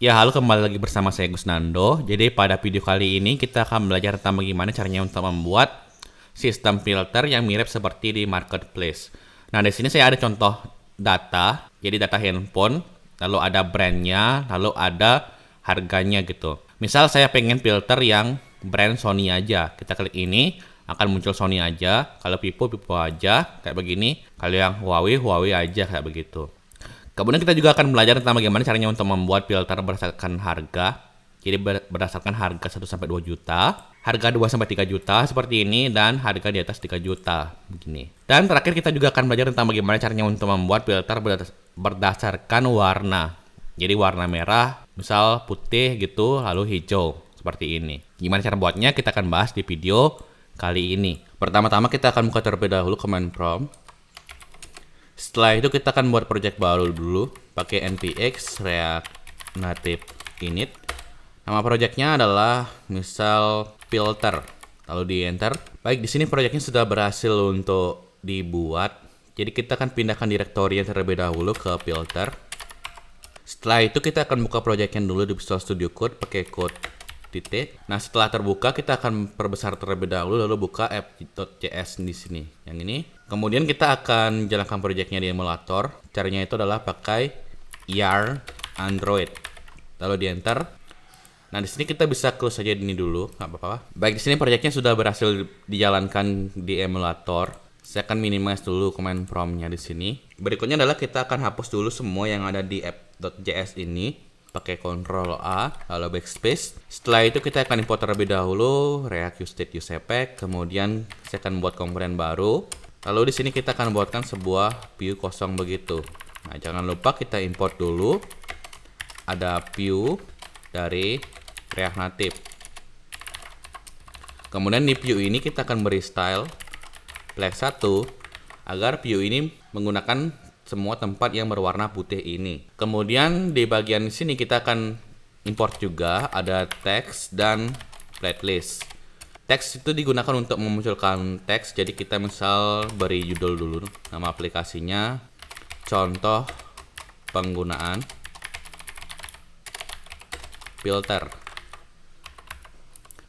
Ya, halo, kembali lagi bersama saya Gusnando. Jadi pada video kali ini kita akan belajar tentang bagaimana caranya untuk membuat sistem filter yang mirip seperti di marketplace. Nah, di sini saya ada contoh data, jadi data handphone, lalu ada brandnya, lalu ada harganya gitu. Misal saya pengen filter yang brand Sony aja, kita klik ini akan muncul Sony aja, kalau Vivo Vivo aja kayak begini, kalau yang Huawei Huawei aja kayak begitu. Kemudian kita juga akan belajar tentang bagaimana caranya untuk membuat filter berdasarkan harga. Jadi berdasarkan harga 1 sampai 2 juta, harga 2 sampai 3 juta seperti ini, dan harga di atas 3 juta begini. Dan terakhir kita juga akan belajar tentang bagaimana caranya untuk membuat filter berdasarkan warna. Jadi warna merah, misal putih gitu, lalu hijau seperti ini. Gimana cara buatnya kita akan bahas di video kali ini. Pertama-tama kita akan buka terlebih dahulu command prompt. Setelah itu kita akan buat project baru dulu pakai npx react native init. Nama projectnya adalah misal filter. Lalu di enter. Baik, di sini projectnya sudah berhasil untuk dibuat. Jadi kita akan pindahkan direktori yang terlebih dahulu ke filter. Setelah itu kita akan buka projectnya dulu di Visual Studio Code pakai code titik. Nah, setelah terbuka kita akan perbesar terlebih dahulu, lalu buka app.js di sini. Yang ini. Kemudian kita akan jalankan projectnya di emulator. Caranya itu adalah pakai yarn Android. Lalu di enter. Nah, di sini kita bisa close saja ini dulu, nggak apa-apa. Baik, di sini projectnya sudah berhasil dijalankan di emulator. Saya akan minimize dulu command prompt-nya di sini. Berikutnya adalah kita akan hapus dulu semua yang ada di app.js ini. Pakai Ctrl A, lalu backspace. Setelah itu kita akan import terlebih dahulu React UseState UseEffect. Kemudian saya akan buat komponen baru. Lalu di sini kita akan buatkan sebuah view kosong begitu. Nah, jangan lupa kita import dulu. Ada view dari React Native. Kemudian di view ini kita akan beri style flag 1 agar view ini menggunakan semua tempat yang berwarna putih ini. Kemudian di bagian sini kita akan import juga ada teks dan playlist. Teks itu digunakan untuk memunculkan teks. Jadi kita misal beri judul dulu, nama aplikasinya, contoh penggunaan filter.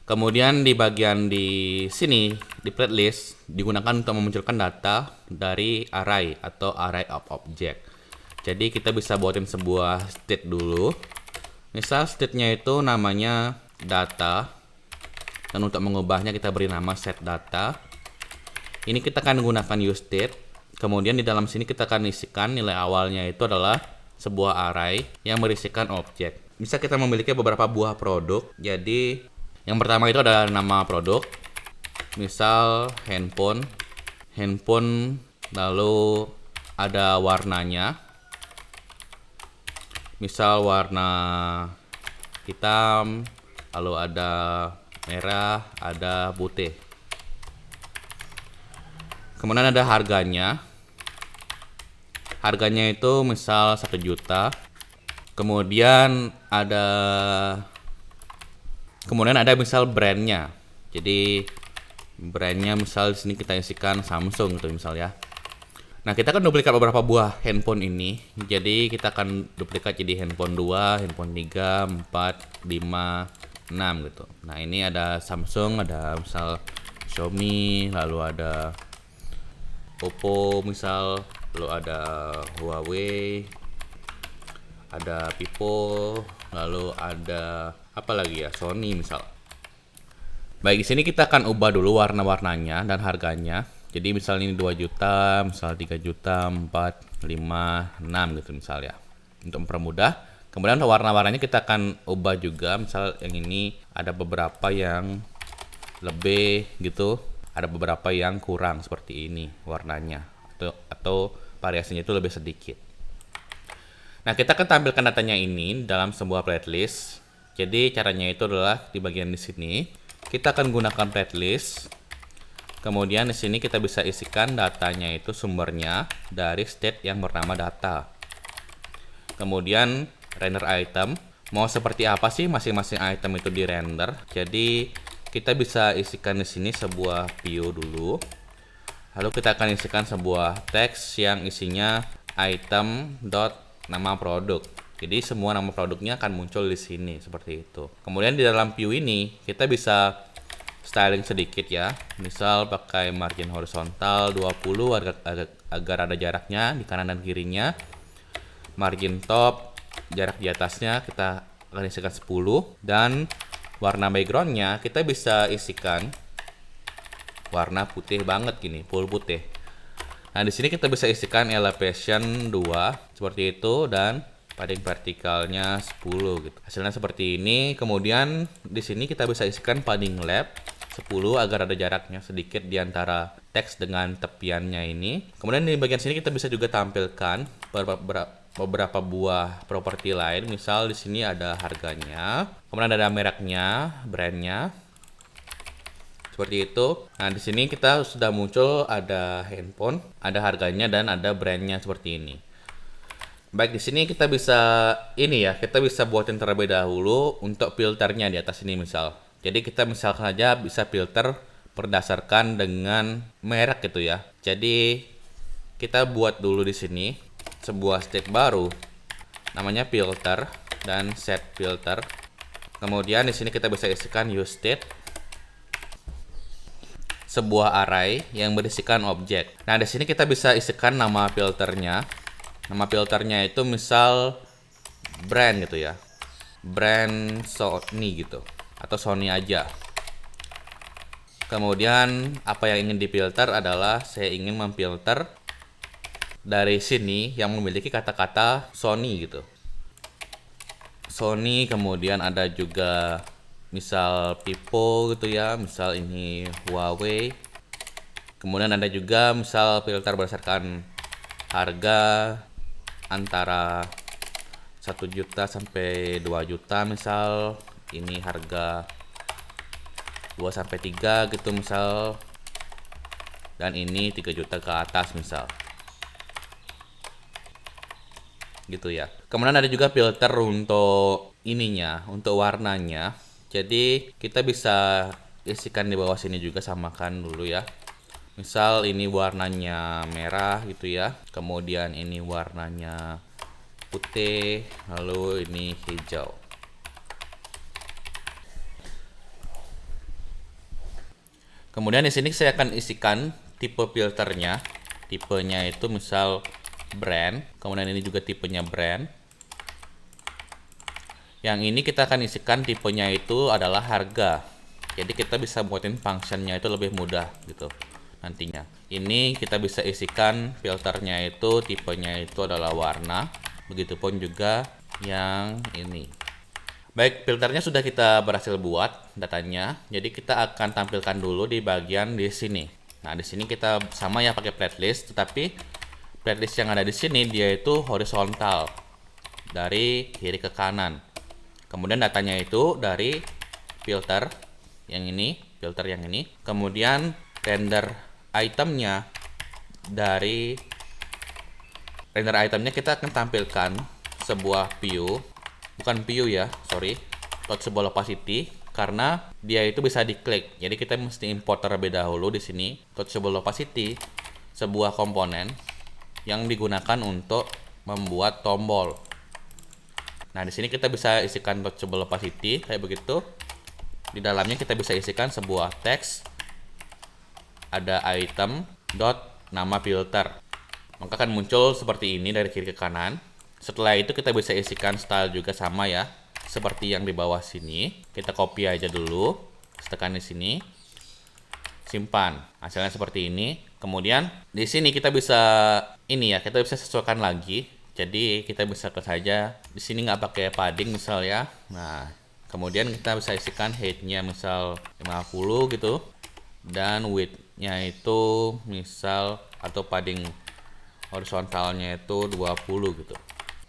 Kemudian di bagian di sini di playlist digunakan untuk memunculkan data dari array atau array of object. Jadi kita bisa buatin sebuah state dulu. Misal state-nya itu namanya data. Dan untuk mengubahnya kita beri nama set data. Ini kita akan gunakan useState. Kemudian di dalam sini kita akan isikan nilai awalnya itu adalah sebuah array yang berisikan objek. Bisa kita memiliki beberapa buah produk. Jadi yang pertama itu ada nama produk. Misal handphone, lalu ada warnanya. Misal warna hitam, lalu ada merah, ada putih. Kemudian ada harganya. Harganya itu misal 1 juta. Kemudian ada misal brandnya. Jadi brandnya misal di sini kita isikan Samsung gitu misal ya. Nah, kita akan duplikat beberapa buah handphone ini. Jadi kita akan duplikat jadi handphone 2, handphone 3, 4, 5, 6 gitu. Nah, ini ada Samsung, ada misal Xiaomi, lalu ada Oppo misal, lalu ada Huawei, ada Vivo, lalu ada apa lagi ya, Sony misal. Baik, di sini kita akan ubah dulu warna-warnanya dan harganya. Jadi misal ini 2 juta, misal 3 juta, 4, 5, 6 gitu misal ya. Untuk mempermudah. Kemudian untuk warna-warnanya kita akan ubah juga. Misal yang ini ada beberapa yang lebih gitu, ada beberapa yang kurang seperti ini warnanya. Atau variasinya itu lebih sedikit. Nah, kita akan tampilkan datanya ini dalam sebuah playlist. Jadi caranya itu adalah di bagian di sini. Kita akan gunakan playlist. Kemudian di sini kita bisa isikan datanya itu sumbernya dari state yang bernama data. Kemudian render item. Mau seperti apa sih masing-masing item itu di render? Jadi kita bisa isikan di sini sebuah view dulu. Lalu kita akan isikan sebuah teks yang isinya item dot nama produk. Jadi semua nama produknya akan muncul di sini seperti itu. Kemudian di dalam view ini kita bisa styling sedikit ya. Misal pakai margin horizontal 20 agar ada jaraknya di kanan dan kirinya. Margin top, jarak di atasnya kita akan isikan 10, dan warna backgroundnya kita bisa isikan warna putih banget gini, full putih. Nah, di sini kita bisa isikan elevation 2 seperti itu, dan padding vertikalnya 10 gitu. Hasilnya seperti ini. Kemudian di sini kita bisa isikan padding left 10 agar ada jaraknya sedikit di antara teks dengan tepiannya ini. Kemudian di bagian sini kita bisa juga tampilkan beberapa buah properti lain. Misal di sini ada harganya, kemudian ada mereknya, brandnya. Seperti itu. Nah, di sini kita sudah muncul ada handphone, ada harganya, dan ada brandnya seperti ini. Baik, di sini kita bisa kita bisa buatin terlebih dahulu untuk filternya di atas ini misal. Jadi kita misalkan aja bisa filter berdasarkan dengan merek gitu ya. Jadi kita buat dulu di sini sebuah state baru namanya filter dan set filter. Kemudian di sini kita bisa isikan use state, sebuah array yang berisikan objek. Nah, di sini kita bisa isikan nama filternya. Nama filternya itu misal brand gitu ya. Brand Sony gitu, atau Sony aja. Kemudian apa yang ingin difilter adalah saya ingin memfilter dari sini yang memiliki kata-kata Sony gitu. Sony, kemudian ada juga misal Vivo gitu ya, misal ini Huawei. Kemudian ada juga misal filter berdasarkan harga antara 1 juta sampai 2 juta, misal ini harga 2 sampai 3 gitu misal, dan ini 3 juta ke atas misal gitu ya. Kemudian ada juga filter untuk untuk warnanya. Jadi kita bisa isikan di bawah sini juga, samakan dulu ya. Misal ini warnanya merah gitu ya, kemudian ini warnanya putih, lalu ini hijau. Kemudian di sini saya akan isikan tipe filternya. Tipenya itu misal brand, kemudian ini juga tipenya brand. Yang ini kita akan isikan tipenya itu adalah harga. Jadi kita bisa buatin functionnya itu lebih mudah gitu nantinya. Ini kita bisa isikan filternya itu tipenya itu adalah warna. Begitupun juga yang ini. Baik, filternya sudah kita berhasil buat datanya. Jadi kita akan tampilkan dulu di bagian di sini. Nah, di sini kita sama ya pakai playlist, tetapi playlist yang ada di sini dia itu horizontal dari kiri ke kanan. Kemudian datanya itu dari filter yang ini, kemudian render itemnya kita akan tampilkan sebuah view, bukan view ya, sorry, touchable opacity, karena dia itu bisa diklik. Jadi kita mesti import terlebih dahulu di sini touchable opacity, sebuah komponen yang digunakan untuk membuat tombol. Nah, di sini kita bisa isikan touchable opacity kayak begitu. Di dalamnya kita bisa isikan sebuah teks, ada item dot nama filter, maka akan muncul seperti ini dari kiri ke kanan. Setelah itu kita bisa isikan style juga sama ya, seperti yang di bawah sini. Kita copy aja dulu, tekan di sini, simpan. Hasilnya seperti ini. Kemudian di sini kita bisa kita bisa sesuaikan lagi. Jadi kita bisa saja di sini nggak pakai padding misal ya. Nah, kemudian kita bisa isikan height-nya misal 50 gitu, dan width-nya itu misal, atau padding horizontalnya itu 20 gitu.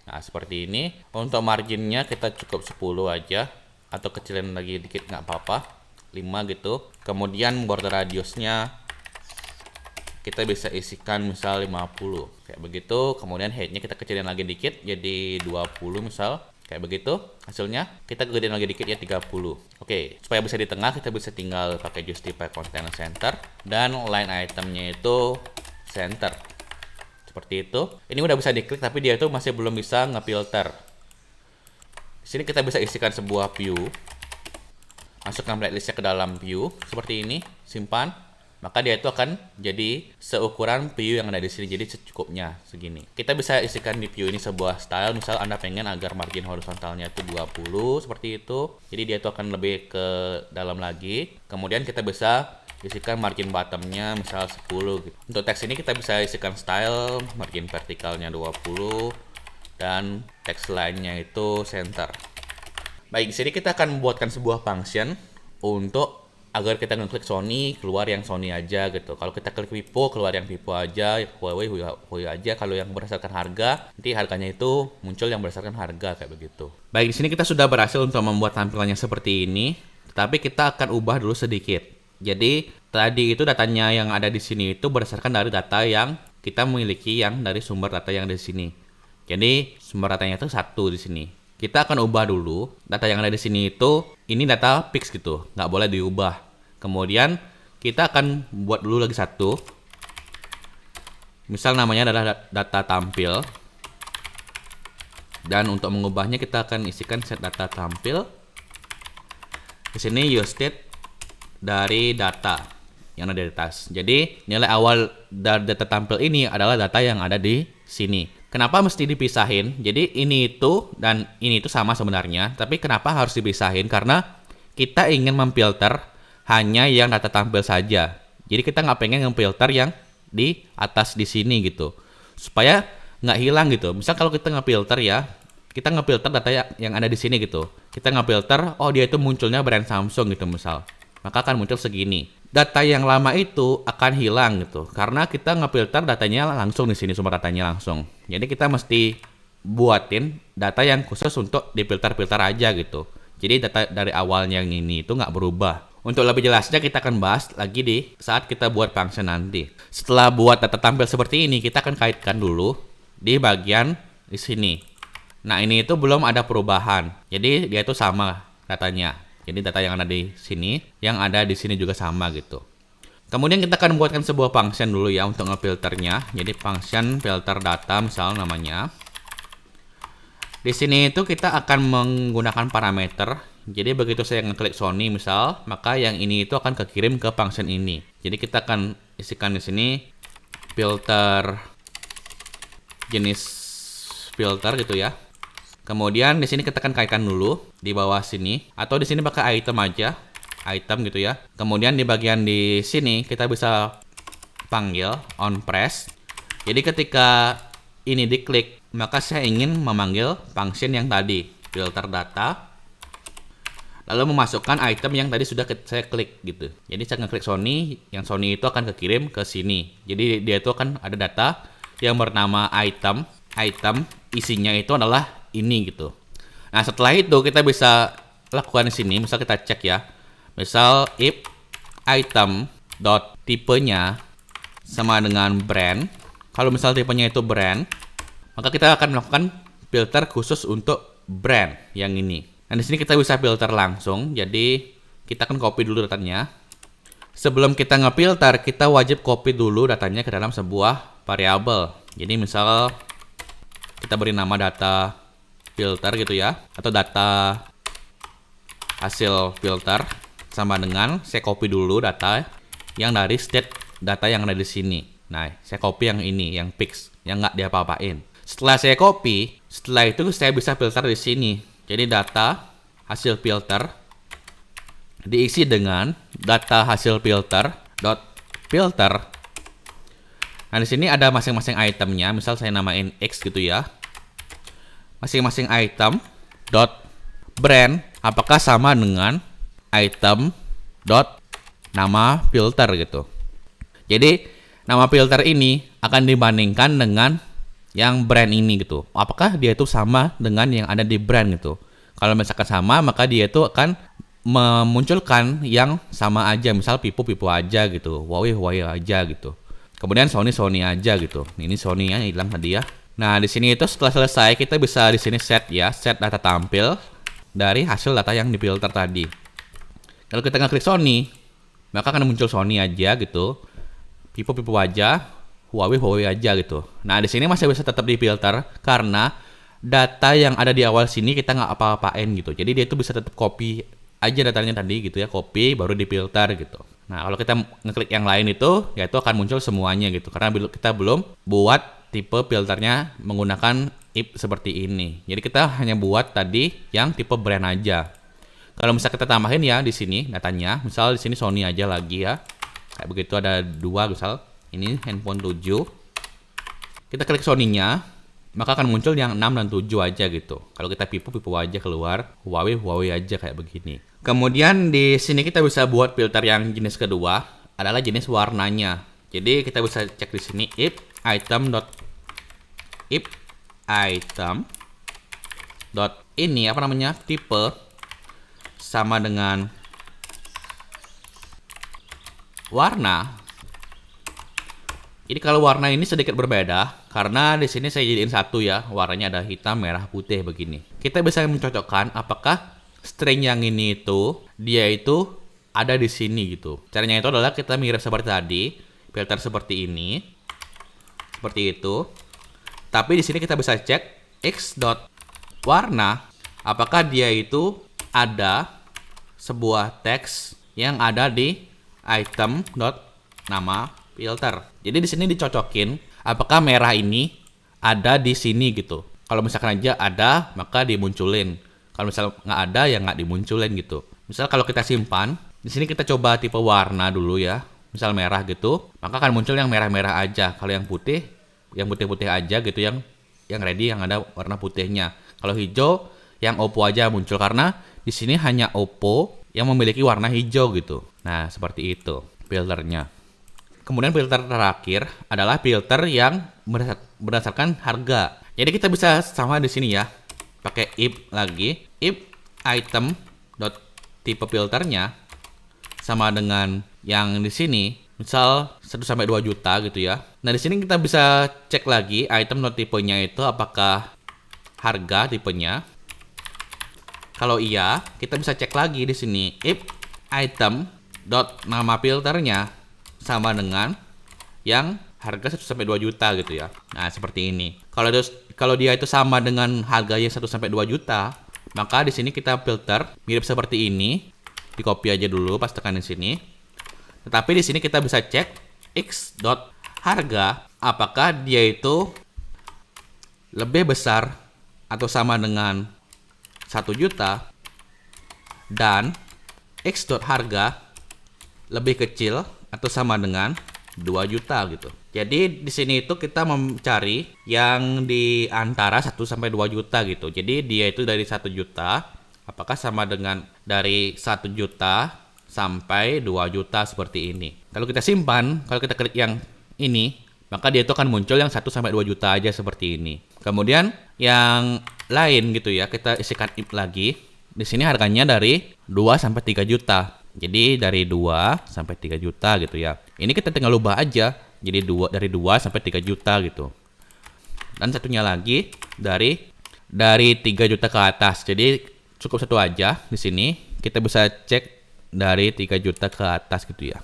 Nah, seperti ini. Untuk marginnya kita cukup 10 aja, atau kecilin lagi dikit nggak apa-apa, 5 gitu. Kemudian border radiusnya kita bisa isikan misal 50 kayak begitu. Kemudian height-nya kita kecilin lagi dikit jadi 20 misal. Kayak begitu hasilnya. Kita gedein lagi dikit ya 30. Oke, supaya bisa di tengah kita bisa tinggal pakai justify content center, dan line itemnya itu center. Seperti itu. Ini udah bisa diklik tapi dia itu masih belum bisa ngefilter. Di sini kita bisa isikan sebuah view. Masukkan blacklistnya ke dalam view seperti ini, simpan. Maka dia itu akan jadi seukuran view yang ada di sini, jadi secukupnya segini. Kita bisa isikan di view ini sebuah style, misal Anda pengen agar margin horizontalnya itu 20 seperti itu. Jadi dia itu akan lebih ke dalam lagi. Kemudian kita bisa isikan margin bottomnya misal 10 gitu. Untuk teks ini kita bisa isikan style, margin vertikalnya 20 dan teks lainnya itu center. Baik, di sini kita akan membuatkan sebuah function untuk agar kita ngeklik Sony, keluar yang Sony aja gitu. Kalau kita klik Vivo, keluar yang Vivo aja, Huawei, Huawei aja. Kalau yang berdasarkan harga, nanti harganya itu muncul yang berdasarkan harga kayak begitu. Baik, di sini kita sudah berhasil untuk membuat tampilannya seperti ini, tapi kita akan ubah dulu sedikit. Jadi, tadi itu datanya yang ada di sini itu berdasarkan dari data yang kita miliki yang dari sumber data yang ada di sini. Jadi, sumber datanya itu satu di sini. Kita akan ubah dulu data yang ada di sini itu, ini data fix gitu, nggak boleh diubah. Kemudian kita akan buat dulu lagi satu, misal namanya adalah data tampil, dan untuk mengubahnya kita akan isikan set data tampil. Di sini use state dari data yang ada di atas. Jadi nilai awal dari data tampil ini adalah data yang ada di sini. Kenapa mesti dipisahin? Jadi ini itu dan ini itu sama sebenarnya, tapi kenapa harus dipisahin? Karena kita ingin memfilter hanya yang data tampil saja. Jadi kita nggak pengen memfilter yang di atas di sini gitu, supaya nggak hilang gitu. Misal kalau kita ngefilter ya, kita ngefilter data yang ada di sini gitu. Kita ngefilter, oh dia itu munculnya brand Samsung gitu misal, maka akan muncul segini. Data yang lama itu akan hilang gitu, karena kita ngefilter datanya langsung di sini, sumber datanya langsung. Jadi kita mesti buatin data yang khusus untuk difilter-filter aja gitu. Jadi data dari awalnya yang ini itu nggak berubah. Untuk lebih jelasnya kita akan bahas lagi di saat kita buat function nanti. Setelah buat data tampil seperti ini, kita akan kaitkan dulu di bagian di sini. Nah ini itu belum ada perubahan, jadi dia itu sama datanya. Jadi data yang ada di sini, yang ada di sini juga sama gitu. Kemudian kita akan buatkan sebuah function dulu ya untuk ngefilternya. Jadi function filter data misal namanya. Di sini itu kita akan menggunakan parameter. Jadi begitu saya ngeklik Sony misal, maka yang ini itu akan kekirim ke function ini. Jadi kita akan isikan di sini filter jenis filter gitu ya. Kemudian di sini kita akan kaitkan dulu di bawah sini, atau di sini pakai item aja, item gitu ya. Kemudian di bagian di sini kita bisa panggil on press. Jadi ketika ini diklik, maka saya ingin memanggil function yang tadi, filter data, lalu memasukkan item yang tadi sudah saya klik gitu. Jadi saya ngeklik Sony, yang Sony itu akan kekirim ke sini. Jadi dia itu akan ada data yang bernama item isinya itu adalah ini gitu. Nah setelah itu kita bisa lakukan di sini, misal kita cek ya, misal if item dot tipenya sama dengan brand. Kalau misal tipenya itu brand, maka kita akan melakukan filter khusus untuk brand yang ini. Nah di sini kita bisa filter langsung. Jadi kita akan copy dulu datanya. Sebelum kita ngefilter, kita wajib copy dulu datanya ke dalam sebuah variabel. Jadi misal kita beri nama data filter gitu ya, atau data hasil filter sama dengan saya copy dulu data yang dari state data yang ada di sini. Nah, saya copy yang ini, yang fix, yang nggak diapa-apain. Setelah saya copy, setelah itu saya bisa filter di sini. Jadi data hasil filter diisi dengan data hasil filter dot filter. Nah, di sini ada masing-masing itemnya. Misal saya namain X gitu ya. Masing-masing item dot brand apakah sama dengan item dot nama filter gitu. Jadi nama filter ini akan dibandingkan dengan yang brand ini gitu. Apakah dia itu sama dengan yang ada di brand gitu. Kalau misalkan sama, maka dia itu akan memunculkan yang sama aja. Misal Vivo aja gitu, Huawei aja gitu. Kemudian Sony aja gitu. Ini Sony-nya hilang tadi ya. Nah, di sini itu setelah selesai kita bisa di sini set ya, set data tampil dari hasil data yang difilter tadi. Kalau kita ngeklik Sony, maka akan muncul Sony aja gitu. Vivo aja, Huawei aja gitu. Nah, di sini masih bisa tetap difilter karena data yang ada di awal sini kita nggak apa-apain gitu. Jadi dia itu bisa tetap copy aja datanya tadi gitu ya, copy baru difilter gitu. Nah, kalau kita ngeklik yang lain itu, ya itu akan muncul semuanya gitu. Karena kita belum buat tipe filternya menggunakan if seperti ini. Jadi kita hanya buat tadi yang tipe brand aja. Kalau misal kita tambahin ya di sini datanya, misal di sini Sony aja lagi ya. Kayak begitu ada 2 misal. Ini handphone 7. Kita klik Sony-nya, maka akan muncul yang 6 dan 7 aja gitu. Kalau kita Vivo aja keluar, Huawei aja kayak begini. Kemudian di sini kita bisa buat filter yang jenis kedua adalah jenis warnanya. Jadi kita bisa cek di sini if item ini apa namanya tipe sama dengan warna. Jadi kalau warna ini sedikit berbeda karena di sini saya jadiin satu ya, warnanya ada hitam, merah, putih begini. Kita bisa mencocokkan apakah string yang ini itu dia itu ada di sini gitu. Caranya itu adalah kita mirip seperti tadi, filter seperti ini, seperti itu. Tapi di sini kita bisa cek x.warna apakah dia itu ada sebuah teks yang ada di item.nama filter. Jadi di sini dicocokin apakah merah ini ada di sini gitu. Kalau misalkan aja ada, maka dimunculin. Kalau misal nggak ada, ya nggak dimunculin gitu. Misal kalau kita simpan, di sini kita coba tipe warna dulu ya. Misal merah gitu, maka akan muncul yang merah-merah aja. Kalau yang putih, yang putih-putih aja gitu, yang ready yang ada warna putihnya. Kalau hijau, yang Oppo aja muncul karena di sini hanya Oppo yang memiliki warna hijau gitu. Nah, seperti itu filternya. Kemudian filter terakhir adalah filter yang berdasarkan harga. Jadi kita bisa sama di sini ya. Pakai if lagi. If item tipe filternya sama dengan yang di sini. Misal 1 sampai 2 juta gitu ya. Nah, di sini kita bisa cek lagi item tipenya itu apakah harga tipenya. Kalau iya, kita bisa cek lagi di sini if item nama filternya sama dengan yang harga 1 sampai 2 juta gitu ya. Nah, seperti ini. Kalau dia itu sama dengan harga yang 1 sampai 2 juta, maka di sini kita filter mirip seperti ini. Di copy aja dulu pas tekan di sini. Tetapi di sini kita bisa cek x.harga apakah dia itu lebih besar atau sama dengan 1 juta dan x.harga lebih kecil atau sama dengan 2 juta gitu. Jadi di sini itu kita mencari yang di antara 1 sampai 2 juta gitu. Jadi dia itu dari 1 juta apakah sama dengan dari 1 juta sampai 2 juta seperti ini. Kalau kita simpan, kalau kita klik yang ini, maka dia itu akan muncul yang 1 sampai 2 juta aja seperti ini. Kemudian yang lain gitu ya, kita isikan if lagi. Di sini harganya dari 2 sampai 3 juta. Jadi dari 2 sampai 3 juta gitu ya. Ini kita tinggal ubah aja. Jadi dari 2 sampai 3 juta gitu. Dan satunya lagi dari 3 juta ke atas. Jadi cukup satu aja di sini. Kita bisa cek dari 3 juta ke atas gitu ya.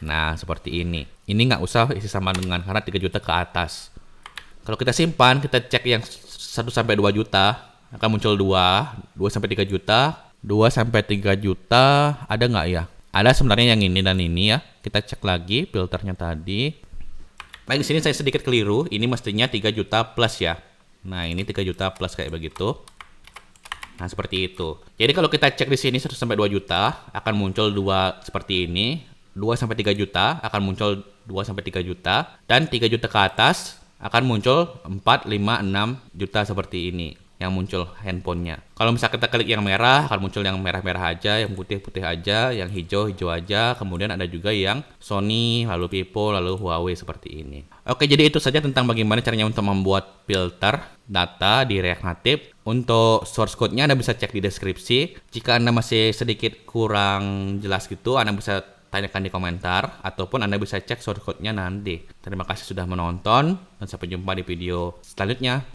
Nah, seperti ini. Ini nggak usah isi sama dengan karena 3 juta ke atas. Kalau kita simpan, kita cek yang 1 sampai 2 juta, akan muncul 2 sampai 3 juta. 2 sampai 3 juta ada nggak ya? Ada sebenarnya yang ini dan ini ya. Kita cek lagi filternya tadi. Baik, di sini saya sedikit keliru. Ini mestinya 3 juta plus ya. Nah, ini 3 juta plus kayak begitu. Nah, seperti itu. Jadi kalau kita cek di sini 1 sampai 2 juta akan muncul 2 seperti ini. 2 sampai 3 juta akan muncul 2 sampai 3 juta dan 3 juta ke atas akan muncul 4, 5, 6 juta seperti ini yang muncul handphonenya. Kalau misalnya kita klik yang merah, akan muncul yang merah-merah aja, yang putih-putih aja, yang hijau-hijau aja. Kemudian ada juga yang Sony, lalu Vivo, lalu Huawei seperti ini. Oke, jadi itu saja tentang bagaimana caranya untuk membuat filter data di React Native. Untuk source code-nya Anda bisa cek di deskripsi. Jika Anda masih sedikit kurang jelas gitu, Anda bisa tanyakan di komentar, ataupun Anda bisa cek source code-nya nanti. Terima kasih sudah menonton, dan sampai jumpa di video selanjutnya.